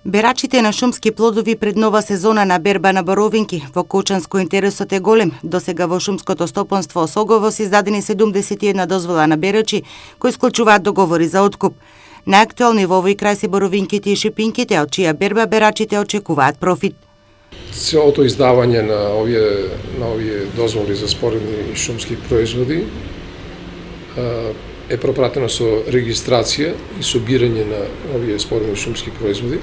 Берачите на шумски плодови пред нова сезона на берба на боровинки. Во Кочанско интересот е голем. Досега во шумското стопанство Осогово се издадени 71 дозвола на берачи кои склучуваат договори за откуп. Најактуелни во овој крај се боровинките и шипинките, од чија берба берачите очекуваат профит. Целото издавање на овие дозволи за споредни шумски производи е пропратено со регистрација и собирање на овие споредни шумски производи.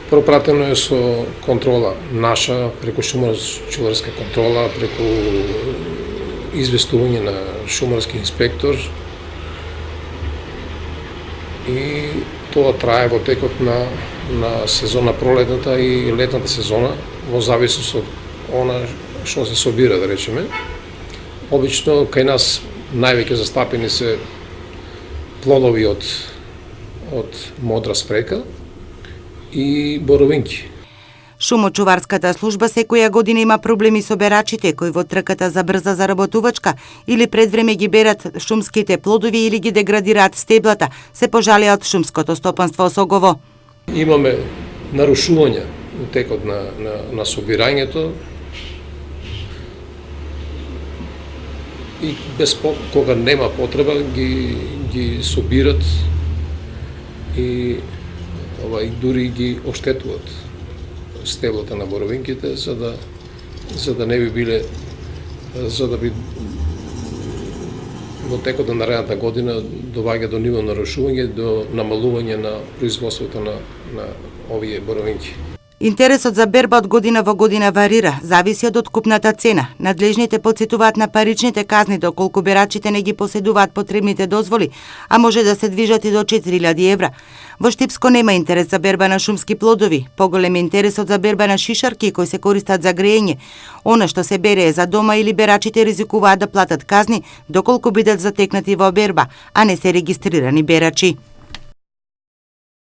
Пропратено е со контрола наша, преку шумарска контрола, преку известување на шумарски инспектор, и тоа трае во текот на сезона, пролетната и летната сезона, во зависност од она што се собира, да речеме. Обично кај нас највеќе застапени се плодови од модра спрека и боровинки. Шумочуварската служба секоја година има проблеми со берачите кои во трката за брза заработувачка или пред време ги берат шумските плодови или ги деградираат стеблата, се пожалија од шумското стопанство Осогово. Имаме нарушувања во текот на собирањето и кога нема потреба ги собират и дури ги оштетуваат стеблата на боровинките за да не би биле, за да би во текот на наредната година доваѓа до ниво нарушување, до намалување на производството на овие боровинки. Интересот за берба од година во година варира, зависи од откупната цена. Надлежните потсетуваат на паричните казни доколку берачите не ги поседуваат потребните дозволи, а може да се движат и до 4000 евра. Во Штипско нема интерес за берба на шумски плодови. Поголем е интересот за берба на шишарки кои се користат за грејење. Она што се бере е за дома или берачите ризикуваат да платат казни доколку бидат затекнати во берба, а не се регистрирани берачи.